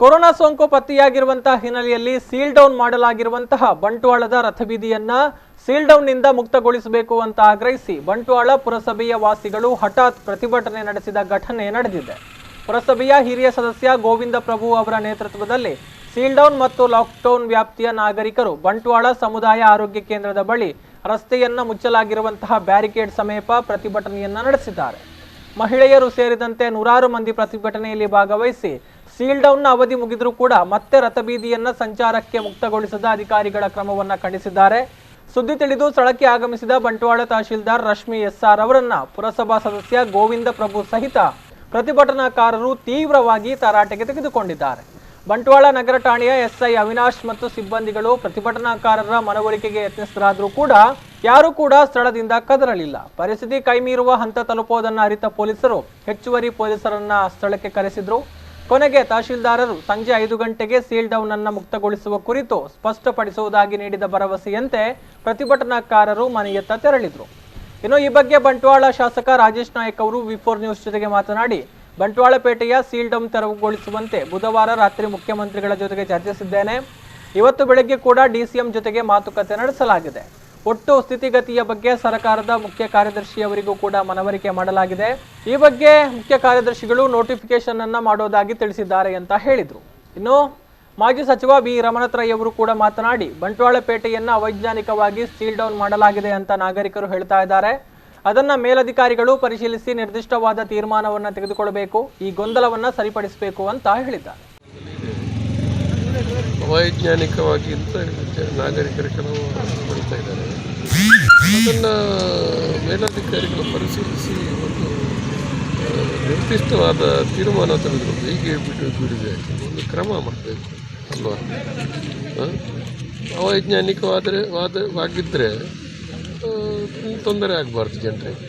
Corona ಸೋಂಕು ಪತ್ತೆಯಾಗಿರುವಂತಹ ಹಿನ್ನೆಲೆಯಲ್ಲಿ seal down ಮಾಡಲಾಗಿರುವಂತಹ ಬಂಟ್ವಾಳದ ರಥಬೀದಿಯನ್ನ seal down ನಿಂದ ಮುಕ್ತಗೊಳಿಸಬೇಕು ಅಂತ ಆಗ್ರಹಿಸಿ ಬಂಟ್ವಾಳ ಪುರಸಭೆಯ ವಾಸಿಗಳು ಹಠಾತ್ ಪ್ರತಿಭಟನೆ ನಡೆಸಿದ ಘಟನೆ ನಡೆದಿದೆ. ಪುರಸಭೆಯ ಹಿರಿಯ ಸದಸ್ಯ ಗೋವಿಂದ ಪ್ರಭು ಅವರ ನೇತೃತ್ವದಲ್ಲಿ ಸೀಲ್ ಡೌನ್ ಮತ್ತು ಲಾಕ್ಡೌನ್ ವ್ಯಾಪ್ತಿಯ ನಾಗರಿಕರು ಬಂಟ್ವಾಳ ಸಮುದಾಯ ಆರೋಗ್ಯ ಕೇಂದ್ರದ ಬಳಿ ರಸ್ತೆಯನ್ನ ಮುಚ್ಚಲಾಗಿರುವಂತಹ ಬ್ಯಾರಿಕೇಡ್ ಸಮೀಪ ಪ್ರತಿಭಟನೆಯನ್ನ ನಡೆಸಿದ್ದಾರೆ. ಮಹಿಳೆಯರು ಸೇರಿದಂತೆ ನೂರಾರು ಮಂದಿ ಪ್ರತಿಭಟನೆಯಲ್ಲಿ ಭಾಗವಹಿಸಿ ಸೀಲ್ ಡೌನ್ನ ಅವಧಿ ಮುಗಿದರೂ ಕೂಡ ಮತ್ತೆ ರಥಬೀದಿಯನ್ನ ಸಂಚಾರಕ್ಕೆ ಮುಕ್ತಗೊಳಿಸದ ಅಧಿಕಾರಿಗಳ ಕ್ರಮವನ್ನ ಖಂಡಿಸಿದ್ದಾರೆ. ಸುದ್ದಿ ತಿಳಿದು ಸ್ಥಳಕ್ಕೆ ಆಗಮಿಸಿದ ಬಂಟ್ವಾಳ ತಹಶೀಲ್ದಾರ್ ರಶ್ಮಿ ಎಸ್ಆರ್ ಅವರನ್ನ ಪುರಸಭಾ ಸದಸ್ಯ ಗೋವಿಂದ ಪ್ರಭು ಸಹಿತ ಪ್ರತಿಭಟನಾಕಾರರು ತೀವ್ರವಾಗಿ ತರಾಟೆಗೆ ತೆಗೆದುಕೊಂಡಿದ್ದಾರೆ. ಬಂಟ್ವಾಳ ನಗರ ಠಾಣೆಯ ಎಸ್ಐ ಅವಿನಾಶ್ ಮತ್ತು ಸಿಬ್ಬಂದಿಗಳು ಪ್ರತಿಭಟನಾಕಾರರ ಮನವೊಲಿಕೆಗೆ ಯತ್ನಿಸಿದರಾದರೂ ಕೂಡ ಯಾರೂ ಕೂಡ ಸ್ಥಳದಿಂದ ಕದರಲಿಲ್ಲ. ಪರಿಸ್ಥಿತಿ ಕೈಮೀರುವ ಹಂತ ತಲುಪುವುದನ್ನು ಅರಿತ ಪೊಲೀಸರು ಹೆಚ್ಚುವರಿ ಪೊಲೀಸರನ್ನ ಸ್ಥಳಕ್ಕೆ ಕರೆಸಿದ್ರು. ಕೊನೆಗೆ ತಹಶೀಲ್ದಾರರು ಸಂಜೆ 5 ಗಂಟೆಗೆ ಸೀಲ್ ಡೌನ್ ಅನ್ನು ಮುಕ್ತಗೊಳಿಸುವ ಕುರಿತು ಸ್ಪಷ್ಟಪಡಿಸುವುದಾಗಿ ನೀಡಿದ ಭರವಸೆಯಂತೆ ಪ್ರತಿಭಟನಾಕಾರರು ಮನೆಯತ್ತ ತೆರಳಿದ್ರು. ಇನ್ನು ಈ ಬಗ್ಗೆ ಬಂಟ್ವಾಳ ಶಾಸಕ ರಾಜೇಶ್ ನಾಯಕ್ ಅವರು ವಿ4 ನ್ಯೂಸ್ ಜೊತೆಗೆ ಮಾತನಾಡಿ, ಬಂಟ್ವಾಳಪೇಟೆಯ ಸೀಲ್ ಡೌನ್ ತೆರವುಗೊಳಿಸುವಂತೆ ಬುಧವಾರ ರಾತ್ರಿ ಮುಖ್ಯಮಂತ್ರಿಗಳ ಜೊತೆಗೆ ಚರ್ಚಿಸಿದ್ದೇನೆ. ಇವತ್ತು ಬೆಳಗ್ಗೆ ಕೂಡ ಡಿಸಿಎಂ ಜೊತೆಗೆ ಮಾತುಕತೆ ನಡೆಸಲಾಗಿದೆ. ಒಟ್ಟು ಸ್ಥಿತಿಗತಿಯ ಬಗ್ಗೆ ಸರ್ಕಾರದ ಮುಖ್ಯ ಕಾರ್ಯದರ್ಶಿಯವರಿಗೂ ಕೂಡ ಮನವರಿಕೆ ಮಾಡಲಾಗಿದೆ. ಈ ಬಗ್ಗೆ ಮುಖ್ಯ ಕಾರ್ಯದರ್ಶಿಗಳು ನೋಟಿಫಿಕೇಶನ್ ಅನ್ನ ಮಾಡೋದಾಗಿ ತಿಳಿಸಿದ್ದಾರೆ ಅಂತ ಹೇಳಿದ್ರು. ಇನ್ನು ಮಾಜಿ ಸಚಿವ ಬಿ ರಮಣತ್ರೈ ಅವರು ಕೂಡ ಮಾತನಾಡಿ, ಬಂಟ್ವಾಳಪೇಟೆಯನ್ನ ಅವೈಜ್ಞಾನಿಕವಾಗಿ ಸೀಲ್ ಡೌನ್ ಮಾಡಲಾಗಿದೆ ಅಂತ ನಾಗರಿಕರು ಹೇಳ್ತಾ ಇದ್ದಾರೆ. ಅದನ್ನ ಮೇಲಧಿಕಾರಿಗಳು ಪರಿಶೀಲಿಸಿ ನಿರ್ದಿಷ್ಟವಾದ ತೀರ್ಮಾನವನ್ನ ತೆಗೆದುಕೊಳ್ಳಬೇಕು, ಈ ಗೊಂದಲವನ್ನ ಸರಿಪಡಿಸಬೇಕು ಅಂತ ಹೇಳಿದ್ದಾರೆ. ಅವೈಜ್ಞಾನಿಕವಾಗಿ ಅಂತ ನಾಗರಿಕರು ಕೆಲವು ಹೇಳ್ತಾ ಇದ್ದಾರೆ. ಅದನ್ನು ಮೇಲಧಿಕಾರಿಗಳು ಪರಿಶೀಲಿಸಿ ಒಂದು ನಿರ್ದಿಷ್ಟವಾದ ತೀರ್ಮಾನ ತೆಗೆದುಕೊಂಡು ಹೀಗೆ ಬಿಡಿದೆ ಒಂದು ಕ್ರಮ ಮಾಡಬೇಕು ಅಲ್ವಾ. ಅವೈಜ್ಞಾನಿಕವಾಗಿದ್ದರೆ ತೊಂದರೆ ಆಗಬಾರ್ದು ಜನರಿಗೆ.